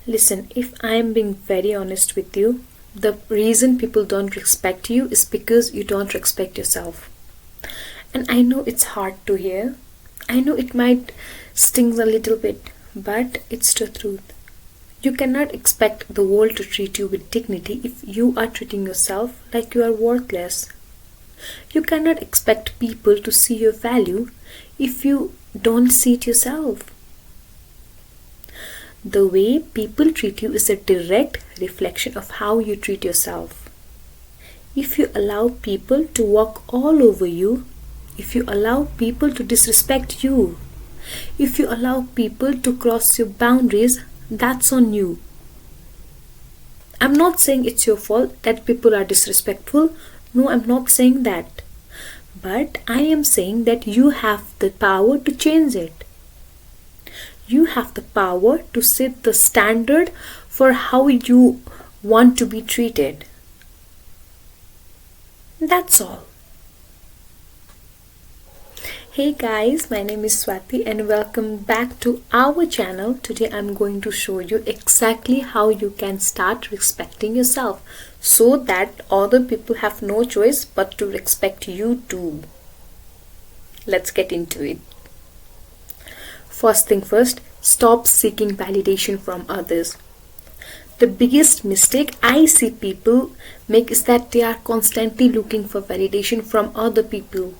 Listen, if I am being very honest with you, the reason people don't respect you is because you don't respect yourself. And I know it's hard to hear. I know it might sting a little bit, but it's the truth. You cannot expect the world to treat you with dignity if you are treating yourself like you are worthless. You cannot expect people to see your value if you don't see it yourself. The way people treat you is a direct reflection of how you treat yourself. If you allow people to walk all over you, if you allow people to disrespect you, if you allow people to cross your boundaries, that's on you. I'm not saying it's your fault that people are disrespectful. No, I'm not saying that. But I am saying that you have the power to change it. You have the power to set the standard for how you want to be treated. That's all. Hey guys, my name is Swati and welcome back to our channel. Today I'm going to show you exactly how you can start respecting yourself so that other people have no choice but to respect you too. Let's get into it. First thing first, stop seeking validation from others. The biggest mistake I see people make is that they are constantly looking for validation from other people.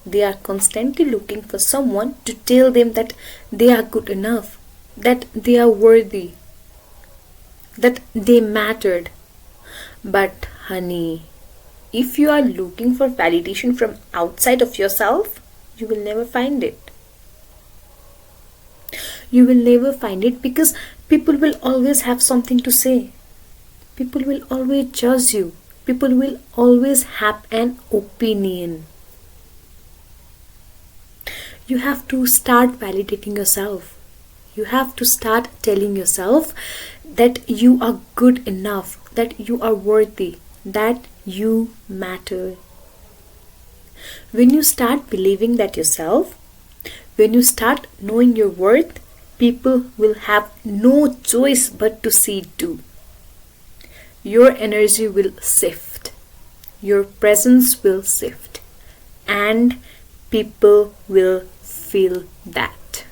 They are constantly looking for someone to tell them that they are good enough, that they are worthy, that they mattered. But honey, if you are looking for validation from outside of yourself, you will never find it. You will never find it because people will always have something to say. People will always judge you. People will always have an opinion. You have to start validating yourself. You have to start telling yourself that you are good enough, that you are worthy, that you matter. When you start believing that yourself, when you start knowing your worth, people will have no choice but to see it too. Your energy will shift. Your presence will shift. And people will feel that.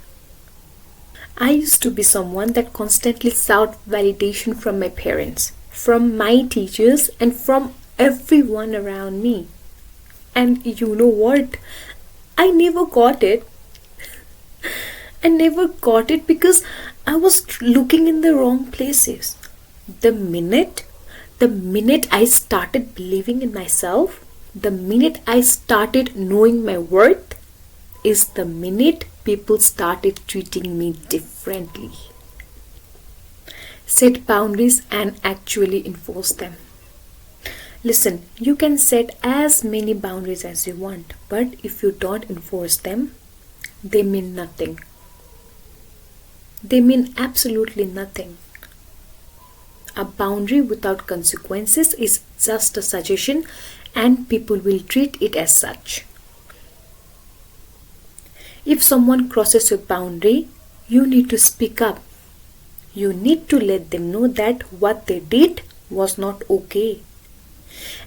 I used to be someone that constantly sought validation from my parents, from my teachers, and from everyone around me. And you know what? I never got it. I never got it because I was looking in the wrong places. The minute I started believing in myself, the minute I started knowing my worth, is the minute people started treating me differently. Set boundaries and actually enforce them. Listen, you can set as many boundaries as you want, but if you don't enforce them, they mean nothing. They mean absolutely nothing. A boundary without consequences is just a suggestion and people will treat it as such. If someone crosses your boundary, you need to speak up. You need to let them know that what they did was not okay.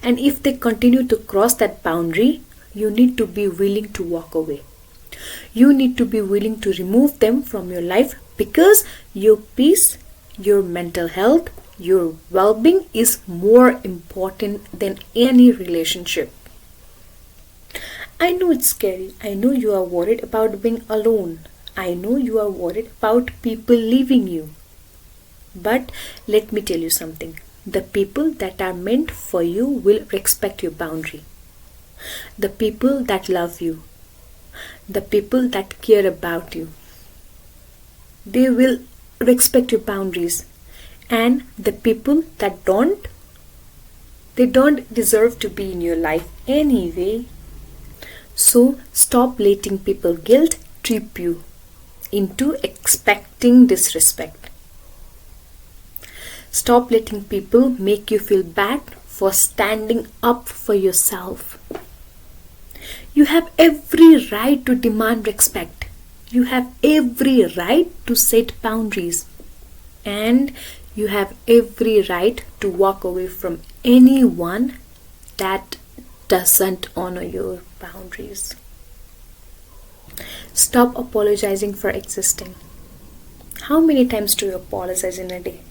And if they continue to cross that boundary, you need to be willing to walk away. You need to be willing to remove them from your life because your peace, your mental health, your well-being is more important than any relationship. I know it's scary. I know you are worried about being alone. I know you are worried about people leaving you. But let me tell you something. The people that are meant for you will respect your boundary. The people that love you, the people that care about you, they will respect your boundaries. And the people that don't, they don't deserve to be in your life anyway. So stop letting people guilt trip you into expecting disrespect. Stop letting people make you feel bad for standing up for yourself. You have every right to demand respect. You have every right to set boundaries. And you have every right to walk away from anyone that doesn't honor your boundaries. Stop apologizing for existing. How many times do you apologize in a day?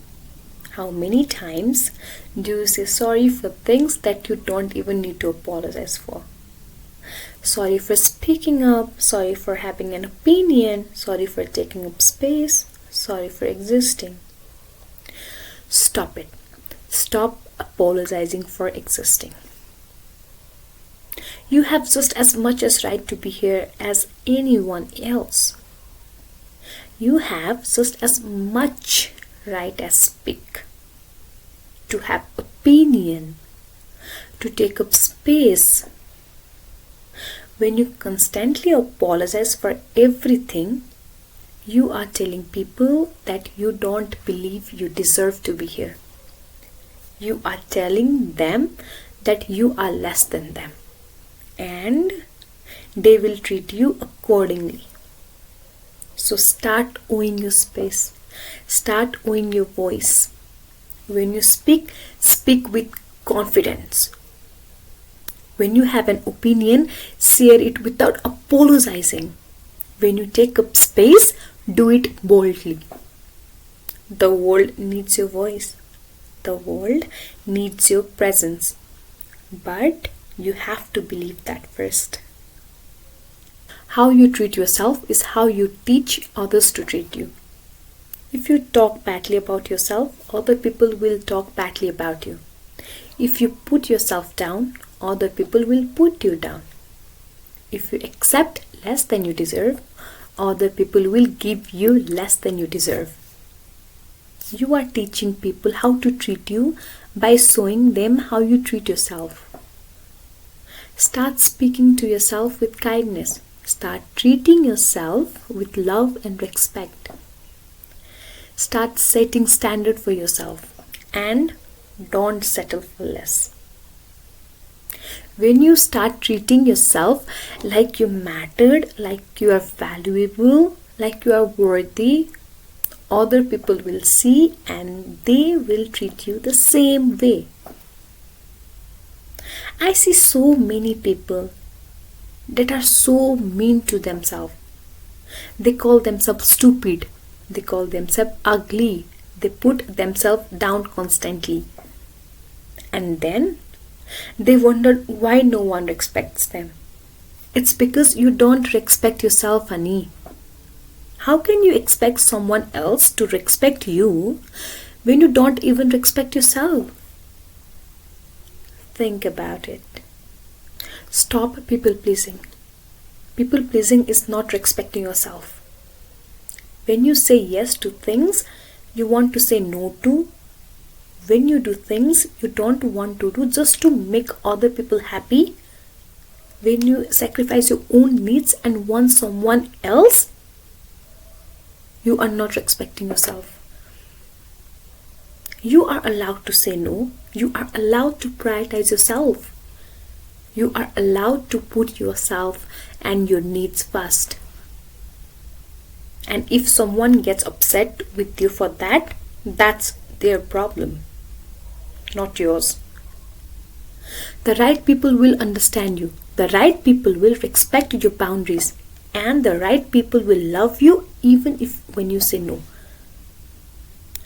How many times do you say sorry for things that you don't even need to apologize for? Sorry for speaking up, sorry for having an opinion, sorry for taking up space, sorry for existing. Stop it. Stop apologizing for existing. You have just as much as right to be here as anyone else. You have just as much right as speak, to have opinion, to take up space. When you constantly apologize for everything, you are telling people that you don't believe you deserve to be here. You are telling them that you are less than them, and they will treat you accordingly. So start owning your space. Start owning your voice. When you speak, speak with confidence. When you have an opinion, share it without apologizing. When you take up space, do it boldly. The world needs your voice. The world needs your presence. But you have to believe that first. How you treat yourself is how you teach others to treat you. If you talk badly about yourself, other people will talk badly about you. If you put yourself down, other people will put you down. If you accept less than you deserve, other people will give you less than you deserve. You are teaching people how to treat you by showing them how you treat yourself. Start speaking to yourself with kindness. Start treating yourself with love and respect. Start setting standard for yourself and don't settle for less. When you start treating yourself like you mattered, like you are valuable, like you are worthy, other people will see and they will treat you the same way. I see so many people that are so mean to themselves. They call themselves stupid. They call themselves ugly. They put themselves down constantly. And then they wonder why no one respects them. It's because you don't respect yourself, honey. How can you expect someone else to respect you when you don't even respect yourself? Think about it. Stop people pleasing. People pleasing is not respecting yourself. When you say yes to things you want to say no to, when you do things you don't want to do just to make other people happy, when you sacrifice your own needs and want someone else, you are not respecting yourself. You are allowed to say no. You are allowed to prioritize yourself. You are allowed to put yourself and your needs first. And if someone gets upset with you for that, that's their problem, not yours. The right people will understand you. The right people will respect your boundaries. And the right people will love you even if when you say no.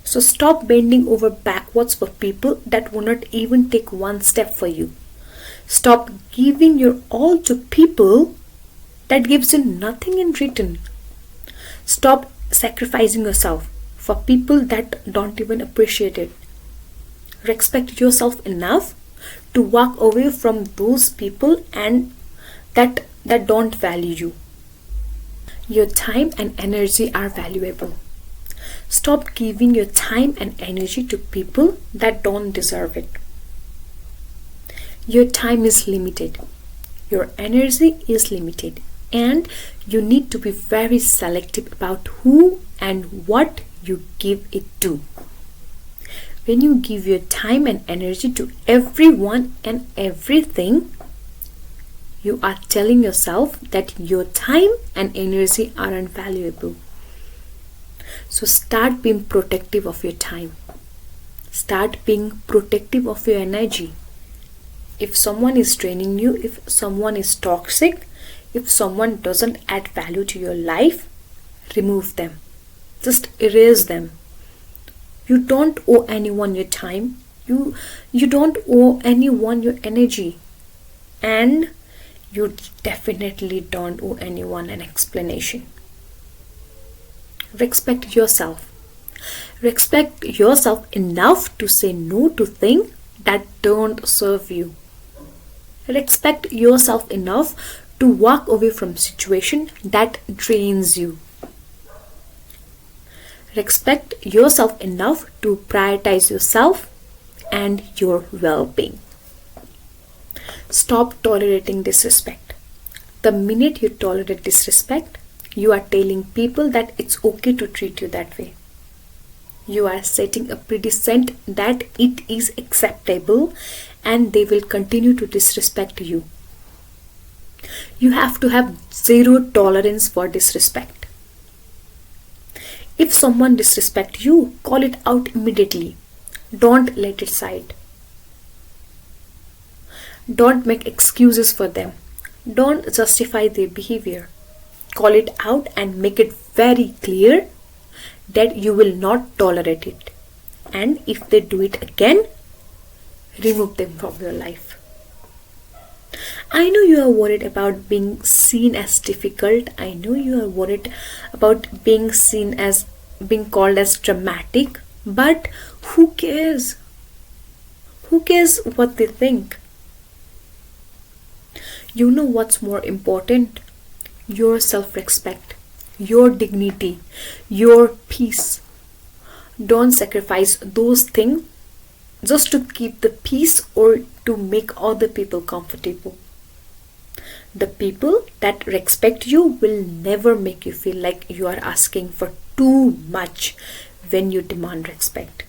So stop bending over backwards for people that will not even take one step for you. Stop giving your all to people that gives you nothing in return. Stop sacrificing yourself for people that don't even appreciate it. Respect yourself enough to walk away from those people and that don't value you. Your time and energy are valuable. Stop giving your time and energy to people that don't deserve it. Your time is limited. Your energy is limited. And you need to be very selective about who and what you give it to. When you give your time and energy to everyone and everything, you are telling yourself that your time and energy are invaluable. So start being protective of your time. Start being protective of your energy. If someone is draining you, if someone is toxic, if someone doesn't add value to your life, remove them. Just erase them. You don't owe anyone your time. You don't owe anyone your energy. And you definitely don't owe anyone an explanation. Respect yourself. Respect yourself enough to say no to things that don't serve you. Respect yourself enough to walk away from situation that drains you. Respect yourself enough to prioritize yourself and your well-being. Stop tolerating disrespect. The minute you tolerate disrespect, you are telling people that it's okay to treat you that way. You are setting a precedent that it is acceptable and they will continue to disrespect you. You have to have zero tolerance for disrespect. If someone disrespects you, call it out immediately. Don't let it slide. Don't make excuses for them. Don't justify their behavior. Call it out and make it very clear that you will not tolerate it. And if they do it again, remove them from your life. I know you are worried about being seen as difficult. I know you are worried about being seen as being called as dramatic. But who cares? Who cares what they think? You know what's more important? Your self-respect, your dignity, your peace. Don't sacrifice those things just to keep the peace or to make other people comfortable. The people that respect you will never make you feel like you are asking for too much when you demand respect.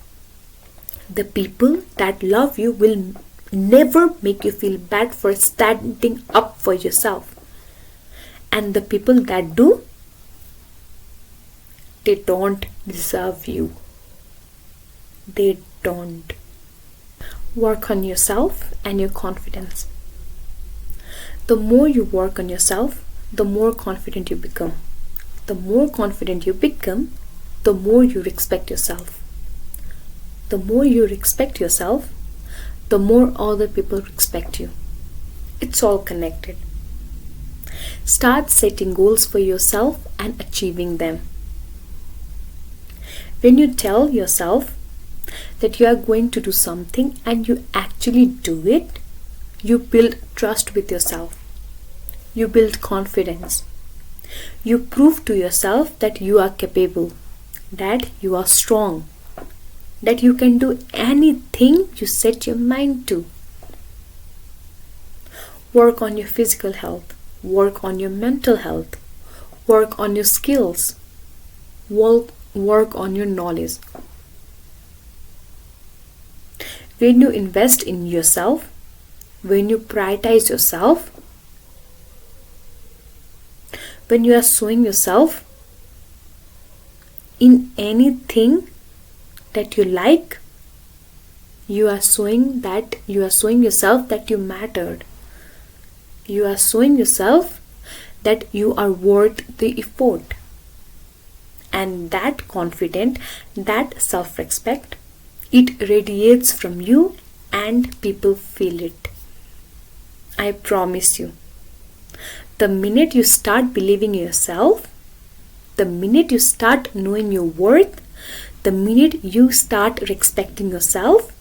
The people that love you will never make you feel bad for standing up for yourself. And the people that do, they don't deserve you. They don't. Work on yourself and your confidence. The more you work on yourself, the more confident you become. The more confident you become, the more you respect yourself. The more you respect yourself, the more other people respect you. It's all connected. Start setting goals for yourself and achieving them. When you tell yourself that you are going to do something and you actually do it, you build trust with yourself. You build confidence. You prove to yourself that you are capable, that you are strong, that you can do anything you set your mind to. Work on your physical health. Work on your mental health. Work on your skills. Work on your knowledge. When you invest in yourself, when you prioritize yourself, when you are showing yourself in anything that you like, you are showing yourself that you mattered. You are showing yourself that you are worth the effort. And that confidence, that self-respect, it radiates from you and people feel it. I promise you. The minute you start believing in yourself, the minute you start knowing your worth, the minute you start respecting yourself,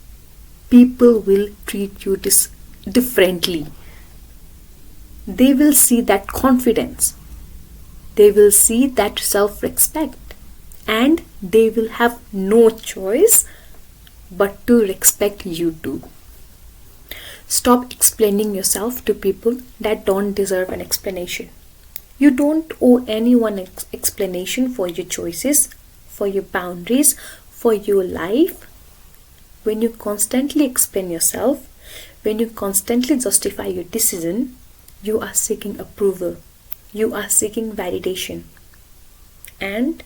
people will treat you differently. They will see that confidence. They will see that self-respect. And they will have no choice but to respect you too. Stop explaining yourself to people that don't deserve an explanation. You don't owe anyone an explanation for your choices, for your boundaries, for your life. When you constantly explain yourself, when you constantly justify your decision, you are seeking approval. You are seeking validation. And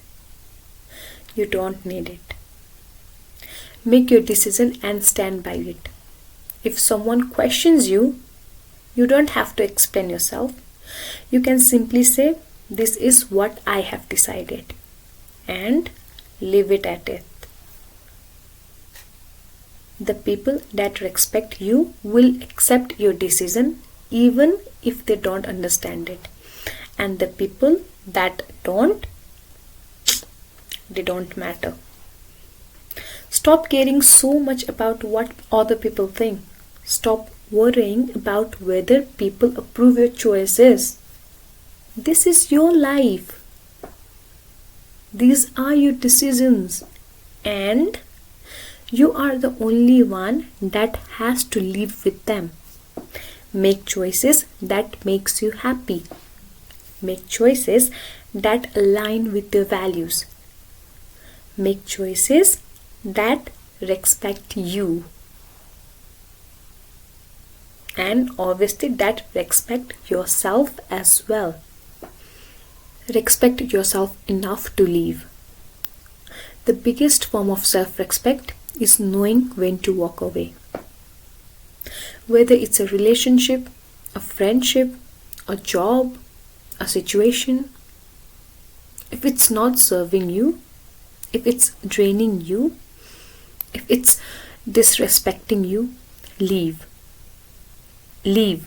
You don't need it. Make your decision and stand by it. If someone questions you, you don't have to explain yourself. You can simply say, "This is what I have decided," and leave it at it. The people that respect you will accept your decision even if they don't understand it. And the people that don't, they don't matter. Stop caring so much about what other people think. Stop worrying about whether people approve your choices. This is your life. These are your decisions. And you are the only one that has to live with them. Make choices that makes you happy. Make choices that align with your values. Make choices that respect you. And obviously that respect yourself as well. Respect yourself enough to live. The biggest form of self-respect is knowing when to walk away. Whether it's a relationship, a friendship, a job, a situation, if it's not serving you, if it's draining you, if it's disrespecting you, leave. Leave.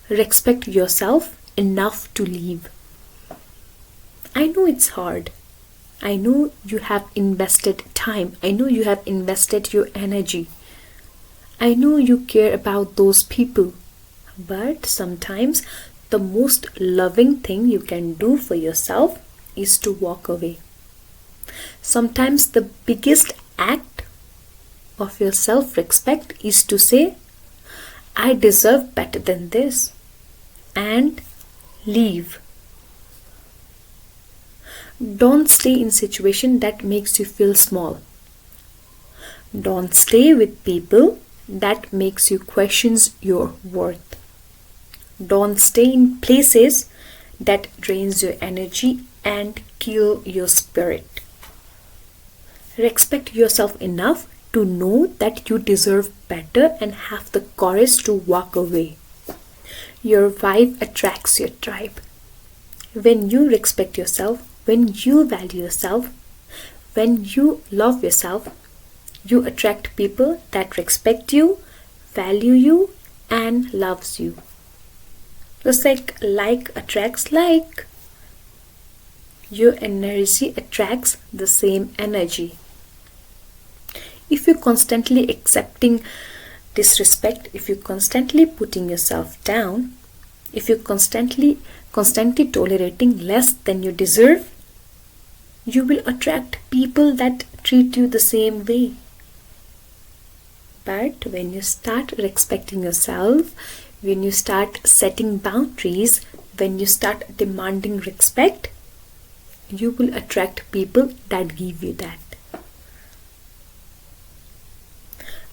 Respect yourself enough to leave. I know it's hard. I know you have invested time. I know you have invested your energy. I know you care about those people. But sometimes the most loving thing you can do for yourself is to walk away. Sometimes the biggest act of your self-respect is to say, "I deserve better than this," and leave. Don't stay in a situation that makes you feel small. Don't stay with people that makes you question your worth. Don't stay in places that drains your energy and kill your spirit. Respect yourself enough to know that you deserve better and have the courage to walk away. Your vibe attracts your tribe. When you respect yourself, when you value yourself, when you love yourself, you attract people that respect you, value you, and loves you. Just like attracts like. Your energy attracts the same energy. If you're constantly accepting disrespect, if you're constantly putting yourself down, if you're constantly tolerating less than you deserve, you will attract people that treat you the same way. But when you start respecting yourself, when you start setting boundaries, when you start demanding respect, you will attract people that give you that.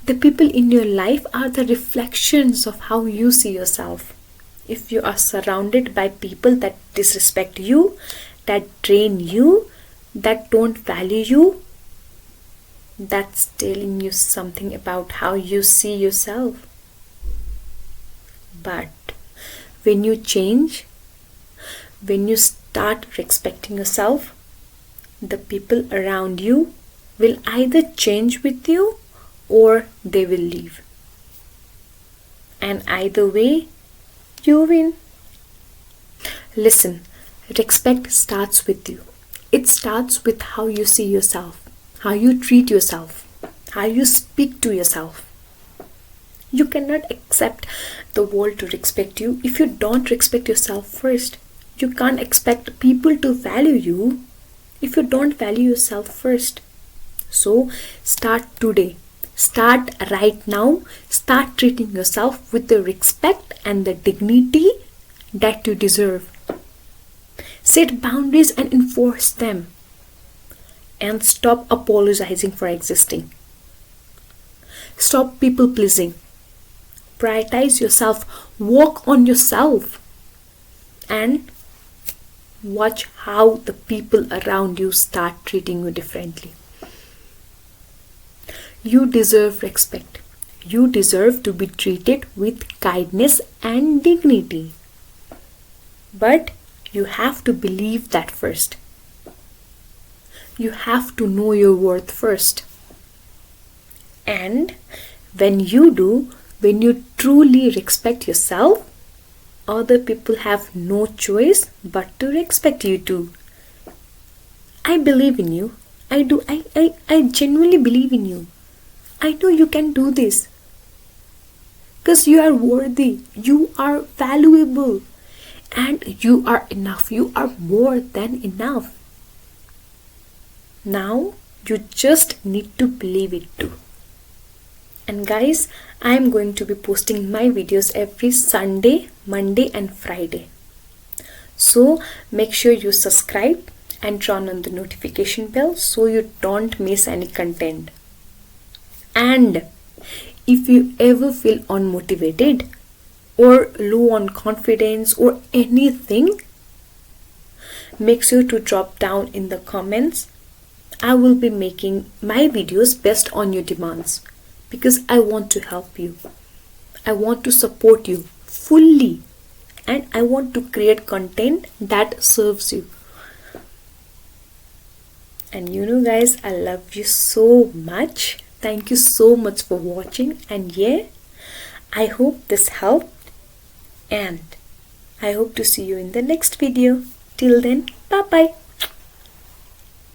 The people in your life are the reflections of how you see yourself. If you are surrounded by people that disrespect you, that drain you, that don't value you, that's telling you something about how you see yourself. But when you change, when you start respecting yourself, the people around you will either change with you or they will leave. And either way, you win. Listen, respect starts with you. It starts with how you see yourself, how you treat yourself, how you speak to yourself. You cannot accept the world to respect you if you don't respect yourself first. You can't expect people to value you if you don't value yourself first. So start today. Start right now. Start treating yourself with the respect and the dignity that you deserve. Set boundaries and enforce them. And stop apologizing for existing. Stop people pleasing. Prioritize yourself. Work on yourself. And watch how the people around you start treating you differently. You deserve respect. You deserve to be treated with kindness and dignity. But you have to believe that first. You have to know your worth first. And when you truly respect yourself, other people have no choice but to respect you too. I believe in you. I do. I genuinely believe in you. I know you can do this. Because you are worthy. You are valuable. And you are enough. You are more than enough. Now, you just need to believe it too. And guys, I am going to be posting my videos every Sunday, Monday and Friday. So make sure you subscribe and turn on the notification bell so you don't miss any content. And if you ever feel unmotivated or low on confidence or anything, make sure to drop down in the comments. I will be making my videos based on your demands because I want to help you. I want to support you fully and I want to create content that serves you. And you know guys, I love you so much. Thank you so much for watching, and yeah, I hope this helped, and I hope to see you in the next video. Till then, bye bye.